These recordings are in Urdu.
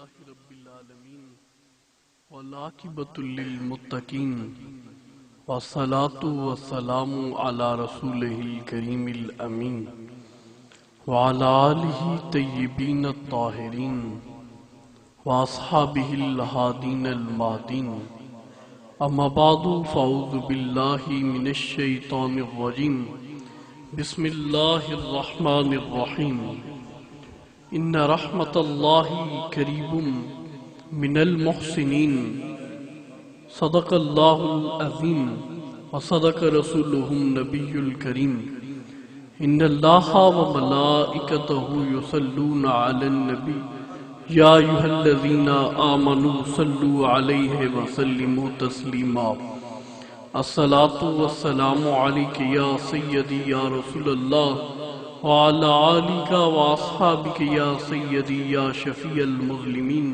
رب العالمین والعاقبۃ للمتقین والصلاة والسلام علی رسولہ الکریم الامین وعلی آلہ طیبین الطاہرین واصحابہ الہادین المہدین اما بعد فاعوذ باللہ من الشیطان الرجیم بسم اللہ الرحمن الرحیم ان رحمت اللہ قریب من المحسنین صدق اللہ العظیم وصدق رسولہ النبی الکریم ان اللہ وملائکتہ یصلون علی النبی یا ایھا الذین آمنوا صلوا علیہ وسلموا تسلیما الصلاة والسلام علیک یا سیدی یا رسول اللہ وعلی آلک واصحابک یا سیدی یا شفیع المظلمین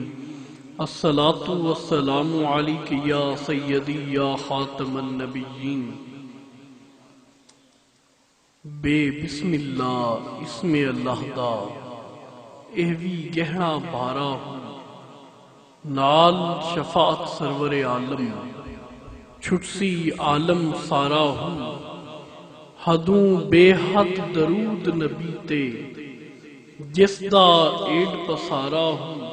الصلاة والسلام علیک یا سیدی یا خاتم النبیین بے بسم اللہ اسم اللہ دا ایوی گہنا بارا ہوں نال شفاعت سرور عالم چھٹسی عالم سارا ہوں حدوں بے حد درود نبی تے جس دا ایڈ پسارا ہوں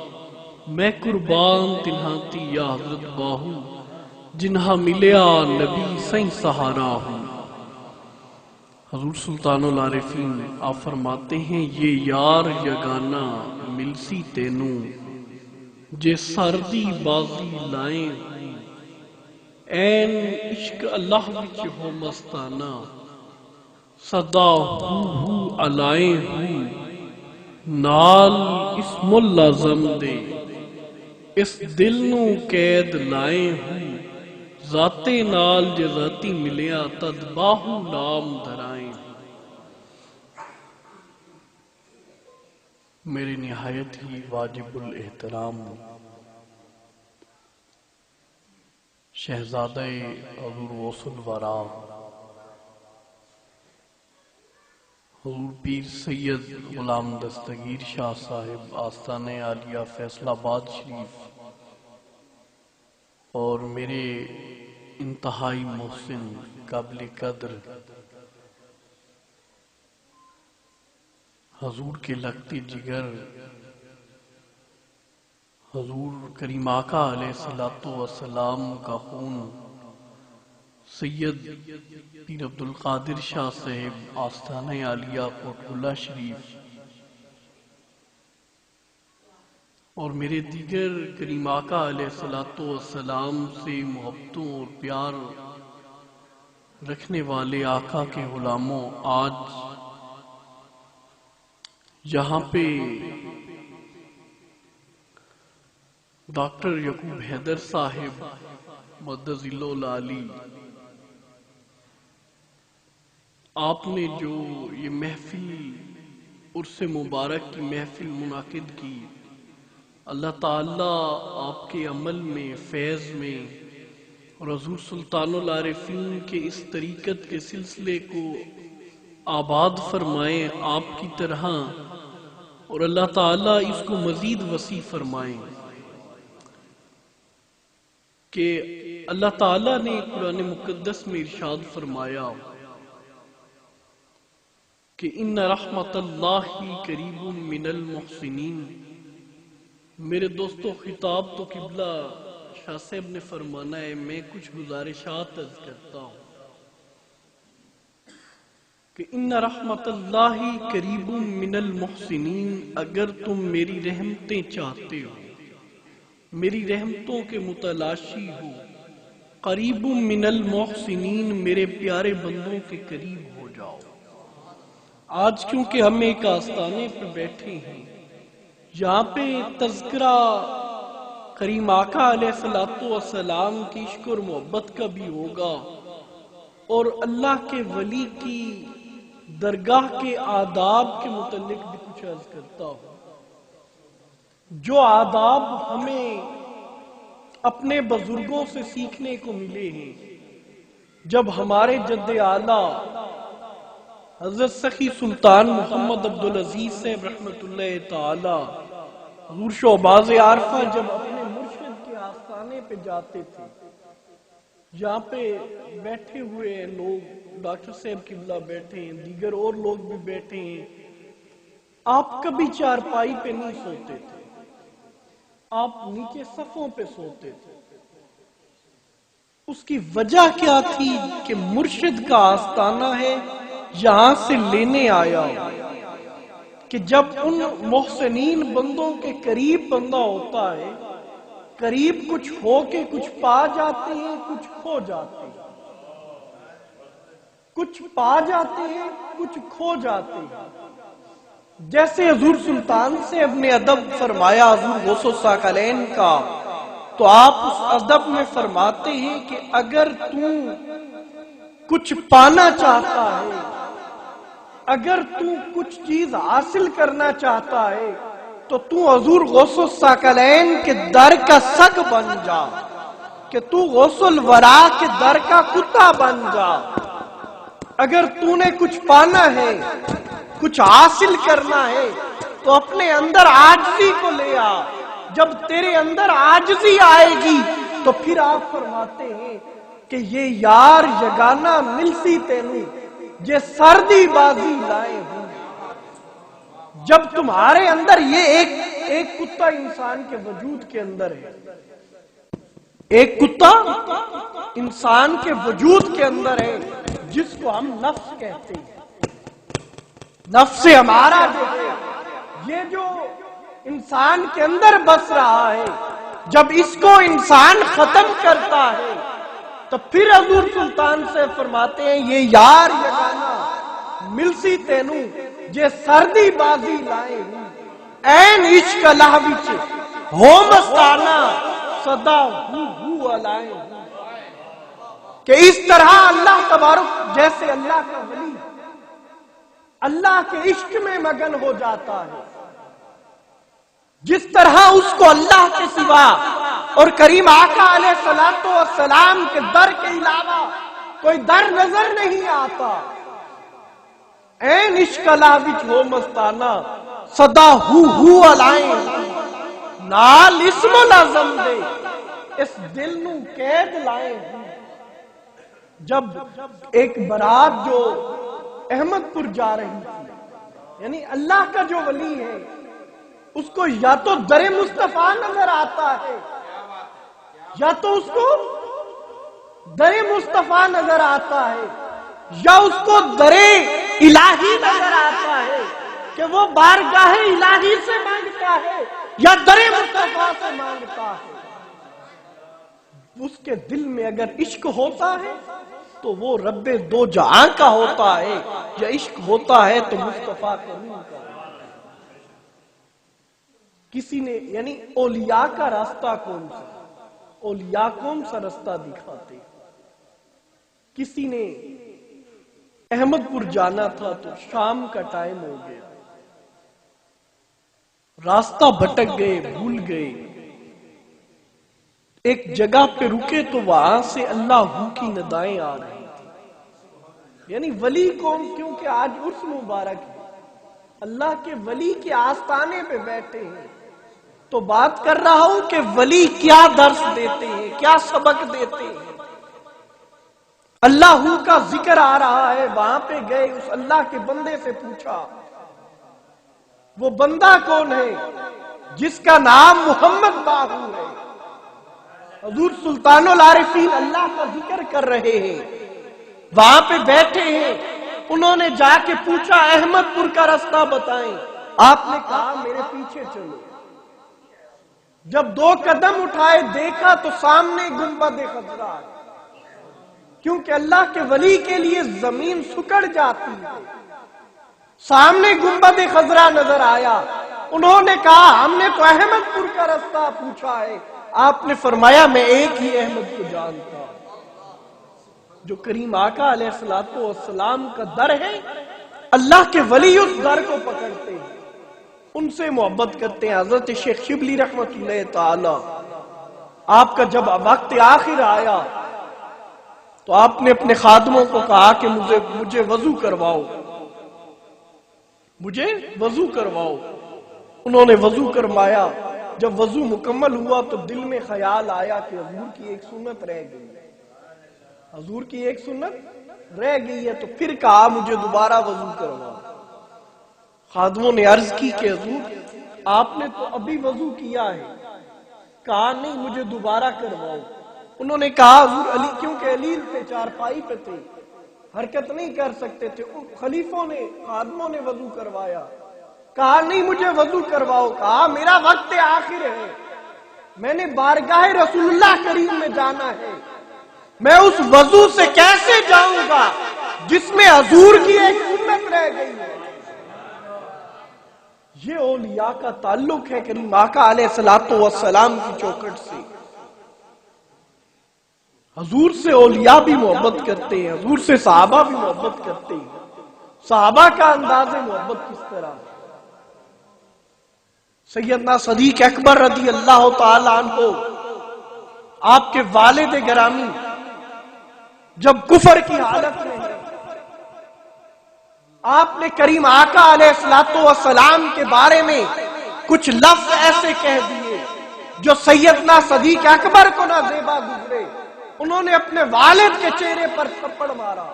میں قربان تنہاتی یا حضرت باہو جنہا ملیا نبی سائیں سہارا ہوں حضور سلطان العارفین آپ فرماتے ہیں یہ یار یگانا ملسی تینوں جے سردی بازی لائیں این عشق اللہ وچ ہو مستانہ صدا ہو علائیں ہوں نال اسم اللازم دے اس دل نو قید لائیں ہوں ذاتے نال جے ذاتی ملیا تد باہو نام دھرائیں میرے نہایت ہی واجب الاحترام شہزادہ حضور غوث الورا حضور پیر سید غلام دستگیر شاہ صاحب آستانِ عالیہ فیصل آباد شریف اور میرے انتہائی محسن قابل قدر حضور کے لگتے جگر حضور کریم آقا علیہ السلام کا خون سید پیر عبدالقادر شاہ صاحب آستانِ عالیہ کوٹھولہ شریف اور میرے دیگر کریم آقا علیہ السلام سے محبتوں اور پیار رکھنے والے آقا کے غلاموں آج یہاں پہ ڈاکٹر یعقوب حیدر صاحب مدد ذلہ العالی آپ نے جو یہ محفل عرس مبارک کی محفل منعقد کی اللہ تعالیٰ آپ کے عمل میں فیض میں اور حضور سلطان العارفین کے اس طریقت کے سلسلے کو آباد فرمائیں آپ کی طرح اور اللہ تعالیٰ اس کو مزید وسیع فرمائیں کہ اللہ تعالیٰ نے قرآن مقدس میں ارشاد فرمایا کہ ان رحمت اللہ قریب من المحسنین میرے دوستو خطاب تو قبلہ شاہ صاحب نے فرمانا ہے میں کچھ گزارشات عرض کرتا ہوں کہ ان رحمت اللہ قریب من المحسنین اگر تم میری رحمتیں چاہتے ہو میری رحمتوں کے متلاشی ہو قریب من المحسنین میرے پیارے بندوں کے قریب ہو جاؤ آج کیونکہ ہم ایک آستانے پہ بیٹھے ہیں یہاں پہ تذکرہ کریم آقا علیہ السلام کی عشق اور محبت کا بھی ہوگا اور اللہ کے ولی کی درگاہ کے آداب کے متعلق بھی کچھ عرض کرتا ہوں جو آداب ہمیں اپنے بزرگوں سے سیکھنے کو ملے ہیں جب ہمارے جد اعلیٰ حضرت سخی سلطان محمد عبدالعزیز صاحب رحمت اللہ تعالی حضور شہباز عارفہ جب اپنے مرشد کے آستانے پہ جاتے تھے، یہاں پہ بیٹھے ہوئے ہیں لوگ، ڈاکٹر صاحب قبلہ بیٹھے ہیں، دیگر اور لوگ بھی بیٹھے ہیں، آپ کبھی چارپائی پہ نہیں سوتے تھے، آپ نیچے صفوں پہ سوتے تھے۔ اس کی وجہ کیا تھی کہ مرشد کا آستانہ ہے، یہاں سے لینے آیا ہوں کہ جب ان محسنین بندوں کے قریب بندہ ہوتا ہے، قریب کچھ ہو کے کچھ پا جاتے ہیں، کچھ کھو جاتے ہیں، کچھ پا جاتے ہیں، کچھ کھو جاتے ہیں۔ جیسے حضور سلطان سے اپنے ادب فرمایا حضور غوث الثاقلین کا، تو آپ اس ادب میں فرماتے ہیں کہ اگر تو کچھ پانا چاہتا ہے، اگر تو کچھ چیز حاصل کرنا چاہتا ہے تو حضور غوث الثاقلین کے در کا سگ بن جا، کہ تو غوث الورا کے در کا کتا بن جا۔ اگر تو نے کچھ پانا ہے، کچھ حاصل کرنا ہے تو اپنے اندر عاجزی کو لے آ۔ جب تیرے اندر عاجزی آئے گی تو پھر آپ فرماتے ہیں کہ یہ یار یگانہ ملسی تینوں یہ سردی بازی لائے ہوں۔ جب تمہارے اندر یہ ایک کتا انسان کے وجود کے اندر ہے، ایک کتا انسان کے وجود کے اندر ہے جس کو ہم نفس کہتے ہیں۔ نفس ہمارا جو ہے، یہ جو انسان کے اندر بس رہا ہے، جب اس کو انسان ختم کرتا ہے تو پھر حضور سلطان سے فرماتے ہیں یہ یار یگانا ملسی تینوں یہ سردی بازی لائے ہوں، این عشق اللہ وچ ہو مستانہ صدا ہو علائے ہوں۔ کہ اس طرح اللہ تبارک جیسے اللہ کا ولی اللہ کے عشق میں مگن ہو جاتا ہے، جس طرح اس کو اللہ کے سوا اور کریم آقا علیہ الصلوۃ والسلام کے در کے علاوہ کوئی در نظر نہیں آتا۔ این عشق اللہ وچ ہو مستانہ صدا ہو علائیں، نال اسم العظم دے اس دل نو قید لائے ہوں۔ جب ایک برات جو احمد پور جا رہی تھی، یعنی اللہ کا جو ولی ہے اس کو یا تو در مصطفیٰ نظر آتا ہے، یا تو اس کو در مصطفیٰ نظر آتا ہے، یا اس کو در الہی نظر آتا ہے کہ وہ بارگاہ الہی سے مانگتا ہے یا در مصطفیٰ سے مانگتا ہے۔ اس کے دل میں اگر عشق ہوتا ہے تو وہ رب دو جہاں کا ہوتا ہے، یا عشق ہوتا ہے تو مصطفیٰ کریم کا۔ کسی نے یعنی اولیاء کا راستہ کون سا؟ اولیاء کون سا راستہ دکھاتے؟ کسی نے احمد پور جانا تھا تو شام کا ٹائم ہو گیا، راستہ بھٹک گئے، بھول گئے، ایک جگہ پہ رکے تو وہاں سے اللہ ہو کی ندائیں آ رہی تھی۔ یعنی ولی کون؟ کیونکہ آج عرس مبارک ہے، اللہ کے ولی کے آستانے پہ بیٹھے ہیں، تو بات کر رہا ہوں کہ ولی کیا درس دیتے ہیں، کیا سبق دیتے ہیں۔ اللہ کا ذکر آ رہا ہے، وہاں پہ گئے، اس اللہ کے بندے سے پوچھا وہ بندہ کون ہے؟ جس کا نام محمد باہو ہے۔ حضور سلطان العارفین اللہ کا ذکر کر رہے ہیں، وہاں پہ بیٹھے ہیں، انہوں نے جا کے پوچھا احمد پور کا راستہ بتائیں۔ آپ نے کہا میرے پیچھے چلو۔ جب 2 قدم اٹھائے دیکھا تو سامنے گنبد خضرا ہے، کیونکہ اللہ کے ولی کے لیے زمین سکڑ جاتی ہے۔ سامنے گنبد خضرا نظر آیا، انہوں نے کہا ہم نے تو احمد پور کا راستہ پوچھا ہے۔ آپ نے فرمایا میں ایک ہی احمد کو جانتا ہوں، جو کریم آقا علیہ الصلوۃ والسلام کا در ہے۔ اللہ کے ولی اس در کو پکڑتے ہیں، ان سے محبت کرتے ہیں۔ حضرت شیخ شبلی رحمت اللہ تعالی، آپ کا جب وقت آخر آیا تو آپ نے اپنے خادموں کو کہا کہ مجھے وضو کرواؤ، مجھے وضو کرواؤ۔ انہوں نے وضو کروایا. جب وضو مکمل ہوا تو دل میں خیال آیا کہ حضور کی ایک سنت رہ گئی ہے، حضور کی ایک سنت رہ گئی ہے. تو پھر کہا مجھے دوبارہ وضو کرواؤ. خادموں نے عرض کی کہ حضور آپ نے تو ابھی وضو کیا ہے. کہا نہیں مجھے دوبارہ کرواؤ. انہوں نے کہا حضور علی، کیونکہ علیل تھے، چارپائی پہ تھے، حرکت نہیں کر سکتے تھے. خلیفوں نے، خادموں نے وضو کروایا. کہا نہیں مجھے وضو کرواؤ. کہا میرا وقت آخر ہے، میں نے بارگاہ رسول اللہ کریم میں جانا ہے. میں اس وضو سے کیسے جاؤں گا جس میں حضور کی ایک سنت رہ گئی ہے؟ یہ اولیاء کا تعلق ہے کریم آقا علیہ الصلوۃ والسلام کی چوکھٹ سے. حضور سے اولیاء بھی محبت کرتے ہیں، حضور سے صحابہ بھی محبت کرتے ہیں. صحابہ کا انداز محبت کس طرح ہے؟ سیدنا صدیق اکبر رضی اللہ تعالی عنہ، آپ کے والد گرامی جب کفر کی حالت میں ہیں، آپ نے کریم آقا علیہ الصلوۃ والسلام کے بارے میں کچھ لفظ ایسے کہہ دیے جو سیدنا صدیق اکبر کو نہ زیبا گزرے. انہوں نے اپنے والد کے چہرے پر تھپڑ مارا.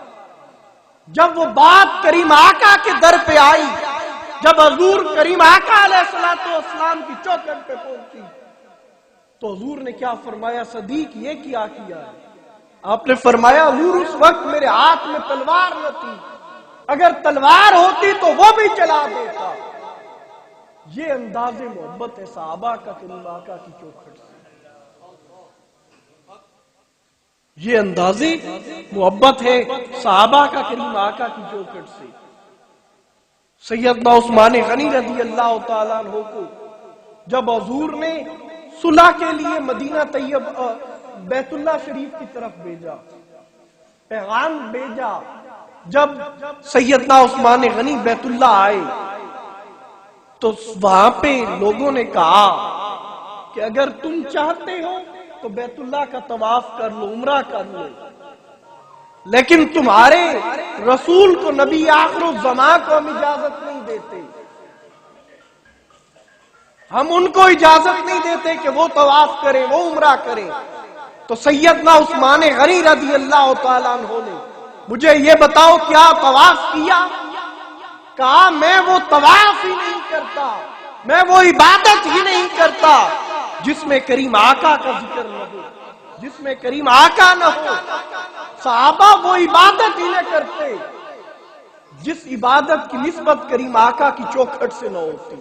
جب وہ بات کریم آقا کے در پہ آئی، جب حضور کریم آقا علیہ الصلوۃ والسلام کی چوکھٹ پہ پہنچی، تو حضور نے کیا فرمایا؟ صدیق یہ کیا ہے؟ آپ نے فرمایا حضور اس وقت میرے ہاتھ میں تلوار نہ تھی، اگر تلوار ہوتی تو وہ بھی چلا دیتا. یہ انداز محبت ہے صحابہ کا کریم آقا کی چوکھٹ سے. یہ انداز محبت ہے صحابہ کا کریم آقا کی چوکھٹ سے. سیدنا عثمان غنی رضی اللہ تعالیٰ عنہ کو جب حضور نے صلح کے لیے مدینہ طیب بیت اللہ شریف کی طرف بھیجا، پیغام بھیجا، جب سیدنا عثمان غنی بیت اللہ آئے تو وہاں پہ لوگوں نے کہا کہ اگر تم چاہتے ہو تو بیت اللہ کا طواف کر لو، عمرہ کر لو، لیکن تمہارے رسول کو، نبی آخر الزمان کو ہم اجازت نہیں دیتے، ہم ان کو اجازت نہیں دیتے کہ وہ طواف کریں، وہ عمرہ کریں. تو سیدنا عثمان غنی رضی اللہ تعالیٰ عنہ نے مجھے یہ بتاؤ کیا طواف کیا؟ کہا میں وہ طواف ہی نہیں کرتا، میں وہ عبادت ہی نہیں کرتا جس میں کریم آقا کا ذکر نہ ہو، جس میں کریم آقا نہ ہو. صحابہ وہ عبادت ہی نہ کرتے جس عبادت کی نسبت کریم آقا کی چوکھٹ سے نہ ہوتی.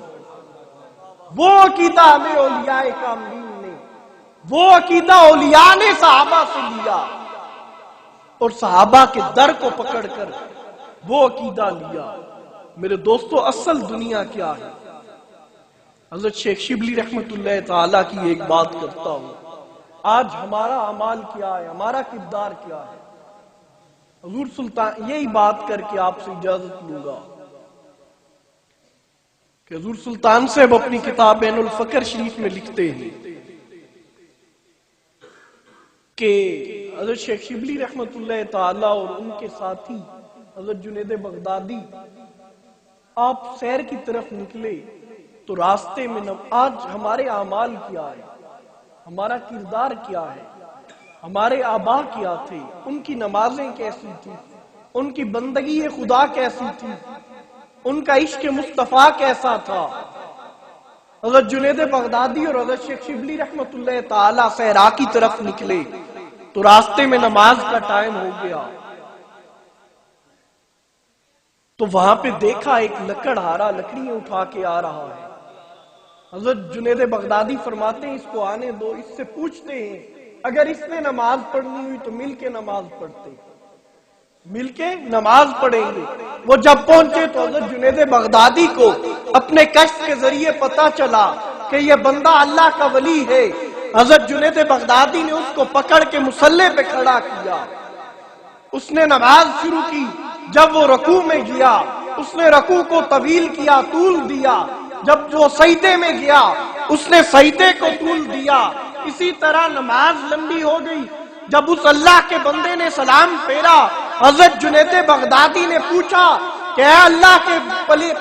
وہ عقیدہ ہمیں اولیاء کاملین نے، وہ عقیدہ اولیاء نے صحابہ سے لیا اور صحابہ کے در کو پکڑ کر وہ عقیدہ لیا. میرے دوستو اصل دنیا کیا ہے؟ حضرت شیخ شبلی رحمت اللہ تعالیٰ کی ایک بات کرتا ہوں. آج ہمارا اعمال کیا ہے، ہمارا کردار کیا ہے؟ حضور سلطان یہی بات کر کے آپ سے اجازت لوں گا کہ حضور سلطان صاحب اپنی کتاب بین الفقر شریف میں لکھتے ہیں کہ حضرت شیخ شبلی رحمت اللہ تعالی اور ان کے ساتھی حضرت جنید بغدادی آپ سیر کی طرف نکلے تو راستے میں آج ہمارے اعمال کیا ہے، ہمارا کردار کیا ہے، ہمارے آبا کیا تھے، ان کی نمازیں کیسی تھی، ان کی بندگی خدا کیسی تھی، ان کا عشق مصطفیٰ کیسا تھا. حضرت جنید بغدادی اور حضرت شیخ شبلی رحمت اللہ تعالی صحرا کی طرف نکلے تو راستے میں نماز کا ٹائم ہو گیا تو وہاں پہ دیکھا ایک لکڑہارا لکڑیاں اٹھا کے آ رہا ہے. حضرت جنید بغدادی فرماتے ہیں اس کو آنے دو، اس سے پوچھتے ہیں اگر اس نے نماز پڑھنی ہوئی تو مل کے نماز پڑھتے، مل کے نماز پڑھیں گے. وہ جب پہنچے تو حضرت جنید بغدادی کو اپنے کشف کے ذریعے پتا چلا کہ یہ بندہ اللہ کا ولی ہے. حضرت جنید بغدادی نے اس کو پکڑ کے مصلی پہ کھڑا کیا، اس نے نماز شروع کی. جب وہ رکوع میں گیا اس نے رکوع کو طویل کیا، طول دیا. جب وہ سجدے میں گیا اس نے سجدے کو طول دیا. اسی طرح نماز لمبی ہو گئی. جب اس اللہ کے بندے نے سلام پھیرا حضرت جنید بغدادی نے پوچھا کہ اے اللہ کے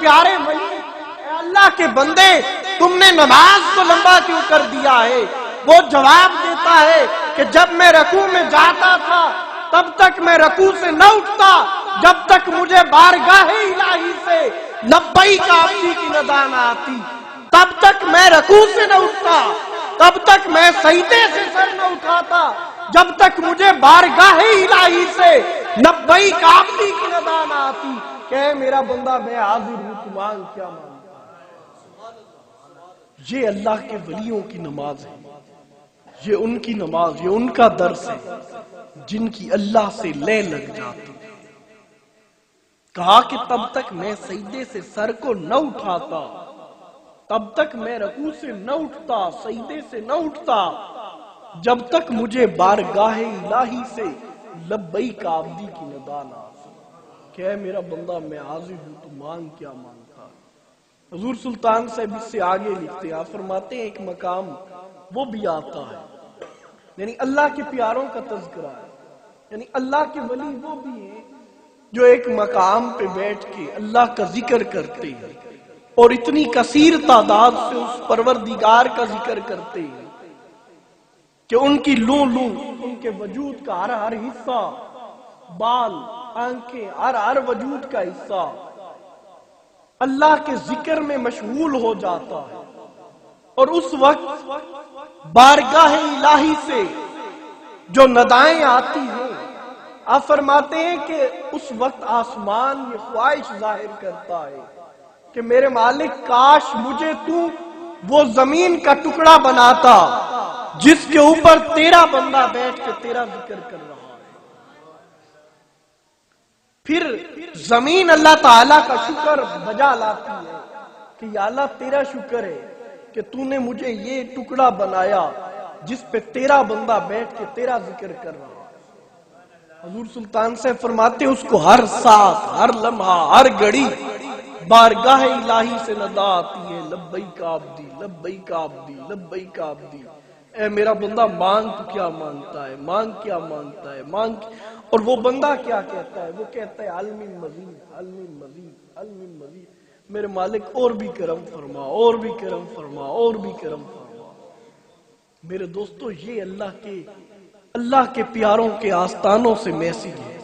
پیارے ولی، اے اللہ کے بندے تم نے نماز کو لمبا کیوں کر دیا ہے؟ وہ جواب دیتا ہے کہ جب میں رکوع میں جاتا تھا تب تک میں رکوع سے نہ اٹھتا جب تک مجھے بارگاہ الہی سے لبیک عبدی کی ندا نہ آتی، تب تک میں رکوع سے نہ اٹھتا، تب تک میں سجدے سے سر نہ اٹھاتا جب تک مجھے بارگاہ الہی سے لبیک عبدی کی ندا نہ آتی کہ اے میرا بندہ میں حاضر ہوں، تو مانگ کیا مانگتا ہے۔ یہ اللہ کے ولیوں کی نماز ہے، یہ ان کی نماز، یہ ان کا درس ہے جن کی اللہ سے لے لگ جاتی۔ کہا کہ تب تک میں سجدے سے سر کو نہ اٹھاتا، تب تک میں رکوع سے نہ اٹھتا، سجدے سے نہ اٹھتا جب تک مجھے بارگاہ الہی سے لبیک عبدی کی ندا نہ آتی کہ اے میرا بندہ میں حاضر ہوں، تو مانگ کیا مانگتا ہے۔ حضور سلطان صاحب اس سے آگے لکھتے ہیں، آپ فرماتے ہیں ایک مقام وہ بھی آتا ہے، یعنی اللہ کے پیاروں کا تذکرہ ہے، یعنی اللہ کے ولی وہ بھی ہیں جو ایک مقام پہ بیٹھ کے اللہ کا ذکر کرتے ہیں اور اتنی کثیر تعداد سے اس پروردگار کا ذکر کرتے ہیں کہ ان کی لوں لوں، ان کے وجود کا ہر ہر حصہ، بال، آنکھیں، ہر وجود کا حصہ اللہ کے ذکر میں مشغول ہو جاتا ہے، اور اس وقت بارگاہ الہی سے جو ندائیں آتی ہیں، آپ فرماتے ہیں کہ اس وقت آسمان یہ خواہش ظاہر کرتا ہے کہ میرے مالک کاش مجھے تو وہ زمین کا ٹکڑا بناتا جس کے اوپر تیرا بندہ بیٹھ کے تیرا ذکر کر رہا ہے۔ پھر زمین اللہ تعالیٰ کا شکر بجا لاتی ہے کہ یا اللہ تیرا شکر ہے کہ تو نے مجھے یہ ٹکڑا بنایا جس پہ تیرا بندہ بیٹھ کے تیرا ذکر کر رہا ہے۔ حضور سلطان سے فرماتے اس کو ہر ساتھ، ہر لمحہ، ہر گھڑی بارگاہ الہی سے ندا آتی ہے، لبیک عبدی، لبیک عبدی، لبیک عبدی۔ اے میرا بندہ مانگ تو کیا مانگتا ہے، مانگ کیا مانگتا ہے، مانگ۔ اور وہ بندہ کیا کہتا ہے؟ وہ کہتا ہے علم مزید، علم مزید، علم مزید، میرے مالک اور بھی کرم فرما، اور بھی کرم فرما، اور بھی کرم فرما۔ میرے دوستو یہ اللہ کے پیاروں کے آستانوں سے میسج ہے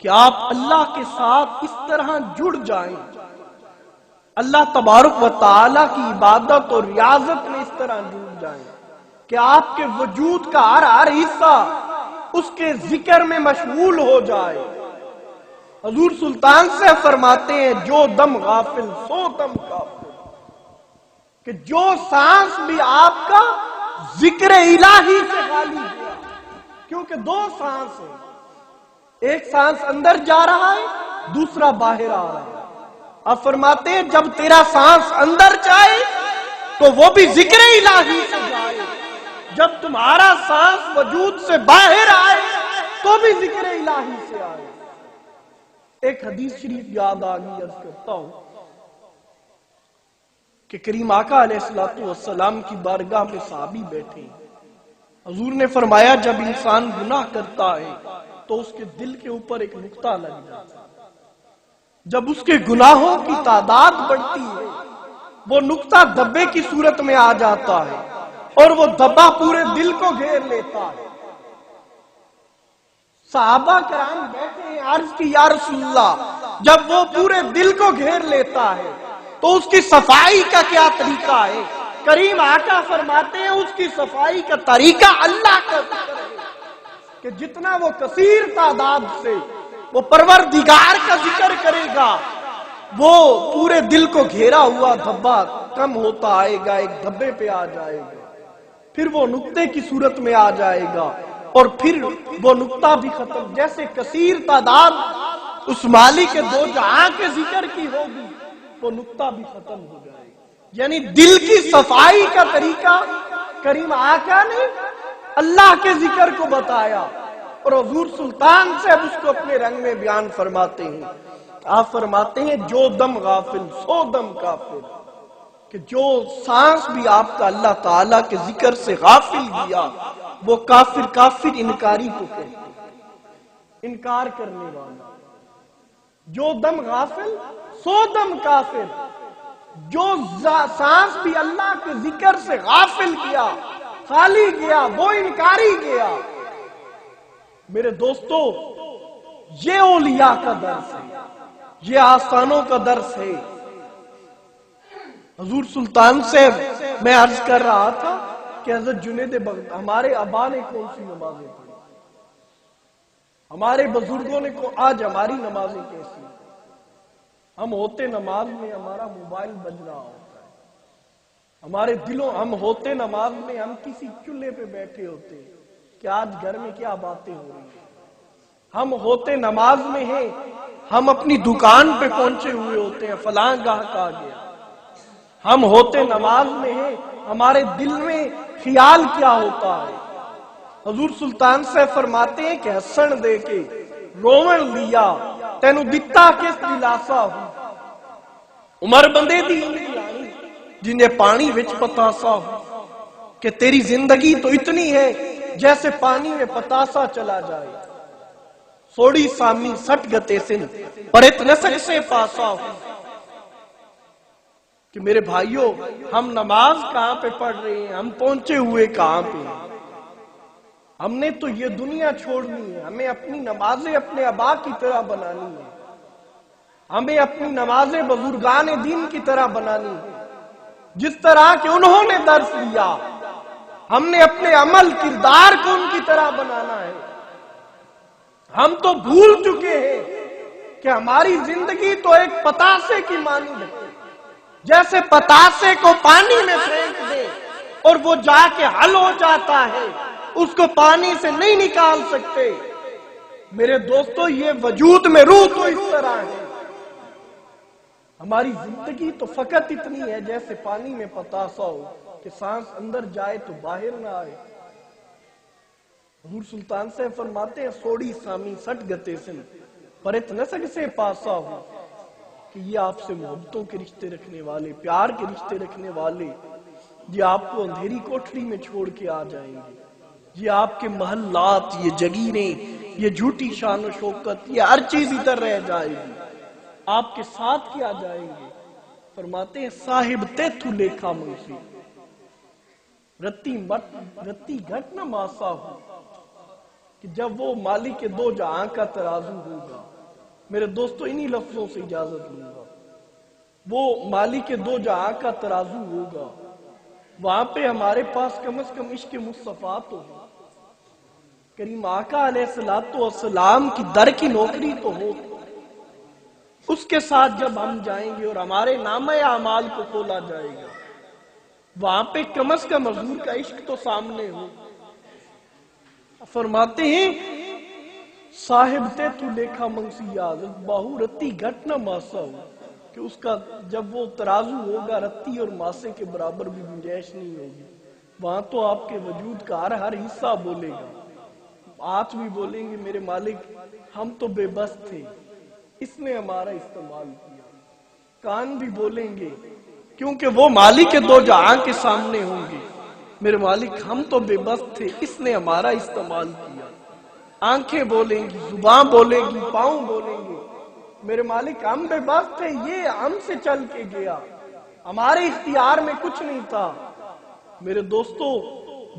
کہ آپ اللہ کے ساتھ اس طرح جڑ جائیں، اللہ تبارک و تعالی کی عبادت اور ریاضت میں اس طرح جڑ جائیں کہ آپ کے وجود کا ہر حصہ اس کے ذکر میں مشغول ہو جائے۔ حضور سلطان سے فرماتے ہیں جو دم غافل سو دم کافر، کہ جو سانس بھی آپ کا ذکر الہی سے خالی ہوا، کیونکہ دو سانس ہیں، ایک سانس اندر جا رہا ہے، دوسرا باہر آ رہا ہے۔ آپ فرماتے ہیں جب تیرا سانس اندر جائے تو وہ بھی ذکر الہی سے جائے، جب تمہارا سانس وجود سے باہر آئے تو بھی ذکر الہی سے آئے۔ ایک حدیث شریف یاد آ گئی، عرض کرتا ہوں کہ کریم آقا علیہ السلام کی بارگاہ میں صحابی بیٹھے، حضور نے فرمایا جب انسان گناہ کرتا ہے تو اس کے دل کے اوپر ایک نقطہ لگ جاتا ہے، جب اس کے گناہوں کی تعداد بڑھتی ہے وہ نقطہ دبے کی صورت میں آ جاتا ہے اور وہ دبا پورے دل کو گھیر لیتا ہے۔ صحابہ کرام بیٹھے ہیں، عرض کی یا رسول اللہ جب وہ پورے دل کو گھیر لیتا ہے تو اس کی صفائی کا کیا طریقہ ہے؟ کریم آقا فرماتے ہیں اس کی صفائی کا طریقہ اللہ کا ذکر ہے کہ جتنا وہ کثیر تعداد سے وہ پروردگار کا ذکر کرے گا وہ پورے دل کو گھیرا ہوا دھبا کم ہوتا آئے گا، ایک دھبے پہ آ جائے گا، پھر وہ نقطے کی صورت میں آ جائے گا، اور پھر وہ نقطہ بھی ختم، جیسے کثیر تعداد اس مالک کے دو جہاں کے ذکر کی ہوگی وہ نقطہ بھی ختم ہو جائے گا۔ یعنی دل کی صفائی کا طریقہ کریم آقا نے اللہ کے ذکر کو بتایا، اور حضور سلطان سے اب اس کو اپنے رنگ میں بیان فرماتے ہیں۔ آپ فرماتے ہیں جو دم غافل سو دم کافر، کہ جو سانس بھی آپ کا اللہ تعالیٰ کے ذکر سے غافل گیا وہ کافر، کافر انکاری کو کہتے ہیں، انکار کرنے والا۔ جو دم غافل سو دم کافر، جو سانس بھی اللہ کے ذکر سے غافل کیا، خالی گیا، وہ انکاری گیا۔ میرے دوستو، یہ اولیاء کا درس ہے، یہ آستانوں کا درس ہے۔ حضور سلطان سے میں عرض کر رہا تھا کہ حضرت جنید بغدادی، ہمارے ابا نے کون سی نمازیں پڑھی، ہمارے بزرگوں نے آج ہماری نمازیں کیسی؟ ہم ہوتے نماز میں ہمارا موبائل بج رہا ہوتا ہے، ہمارے دلوں، ہم ہوتے نماز میں ہم کسی چولہے پہ بیٹھے ہوتے ہیں کہ آج گھر میں کیا باتیں ہو رہی ہیں۔ ہم ہوتے نماز میں ہیں، ہم اپنی دکان پہ پہنچے ہوئے ہوتے ہیں، فلاں گاہک آ گیا۔ ہم ہوتے نماز میں ہیں، ہمارے دل میں خیال کیا ہوتا ہے۔ حضور سلطان سے فرماتے ہیں کہ ہسن دے کے روون لیا تینو دتا کس دلاسا ہو، عمر بندے دی جنہیں پانی وچ پتاسا ہو، کہ تیری زندگی تو اتنی ہے جیسے پانی میں پتاسا چلا جائے۔ سوڑی سامی سٹ گتے سن پر اتنے سے پاسا ہو، کہ میرے بھائیوں، ہم نماز کہاں پہ پڑھ رہے ہیں، ہم پہنچے ہوئے کہاں پہ ہیں؟ ہم نے تو یہ دنیا چھوڑنی ہے، ہمیں اپنی نمازیں اپنے آبا کی طرح بنانی ہے، ہمیں اپنی نمازیں بزرگان دین کی طرح بنانی ہے، جس طرح کہ انہوں نے درس لیا۔ ہم نے اپنے عمل کردار کو ان کی طرح بنانا ہے۔ ہم تو بھول چکے ہیں کہ ہماری زندگی تو ایک پتاسے کی مانند ہے، جیسے پتاسے کو پانی میں پھینک دے اور وہ جا کے حل ہو جاتا ہے، اس کو پانی سے نہیں نکال سکتے۔ میرے دوستو، یہ وجود میں روح تو اس طرح ہے۔ ہماری زندگی تو فقط اتنی ہے جیسے پانی میں پتاسا ہو کہ سانس اندر جائے تو باہر نہ آئے۔ حضور سلطان سے فرماتے ہیں سوڑی سامی سٹ گتے سن پر اتنے سے پاسا ہو، کہ یہ آپ سے محبتوں کے رشتے رکھنے والے، پیار کے رشتے رکھنے والے، یہ آپ کو اندھیری کوٹھری میں چھوڑ کے آ جائیں گے۔ یہ آپ کے محلات، یہ جگیریں، یہ جھوٹی شان و شوکت، یہ ہر چیز ادھر رہ جائے گی، آپ کے ساتھ کیا جائیں گے۔ فرماتے ہیں صاحب تیتھو لیکھا منسی رتی گھٹ نہ ماسا ہو، کہ جب وہ مالک کے دو جہاں کا ترازو ہوگا، میرے دوستو انہی لفظوں سے اجازت لوں گا، وہ مالک کے دو جہاں کا ترازو ہوگا، وہاں پہ ہمارے پاس کم از کم عشق مصطفیٰ تو ہو، کریم آقا علیہ السلام کی در کی نوکری تو ہو، اس کے ساتھ جب ہم جائیں گے اور ہمارے نامہ اعمال کو کھولا جائے گا، وہاں پہ کم از کم حضور کا عشق تو سامنے ہو۔ فرماتے ہیں صاحب تے تو لیکھا منسی یاد باہو رتی گھٹ نہ ماسا ہو، کہ اس کا جب وہ ترازو ہوگا رتی اور ماسے کے برابر بھی گنجائش نہیں ہوگی، وہاں تو آپ کے وجود کا ہر حصہ بولے گا۔ ہاتھ بھی بولیں گے میرے مالک ہم تو بے بس تھے، اس نے ہمارا استعمال کیا۔ کان بھی بولیں گے کیونکہ وہ مالک کے دو جہاں کے سامنے ہوں گے، میرے مالک ہم تو بے بس تھے، اس نے ہمارا استعمال کیا۔ آنکھیں بولیں گی، زبان بولے گی، پاؤں بولیں گے، میرے مالک ہم بے بس تھے، یہ ہم سے چل کے گیا، ہمارے اختیار میں کچھ نہیں تھا۔ میرے دوستو،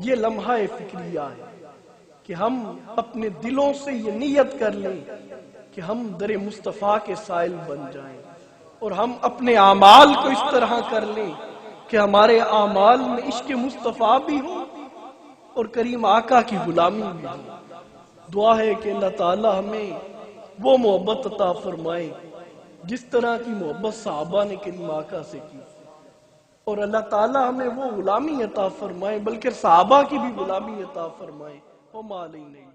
یہ لمحہ فکریہ ہے کہ ہم اپنے دلوں سے یہ نیت کر لیں کہ ہم در مصطفیٰ کے سائل بن جائیں، اور ہم اپنے اعمال کو اس طرح کر لیں کہ ہمارے اعمال میں عشق مصطفیٰ بھی ہو اور کریم آقا کی غلامی بھی ہو۔ دعا ہے کہ اللہ تعالی ہمیں وہ محبت عطا فرمائے جس طرح کی محبت صحابہ نے کریم آقا سے کی، اور اللہ تعالی ہمیں وہ غلامی عطا فرمائے بلکہ صحابہ کی بھی غلامی عطا فرمائے۔ وما علینا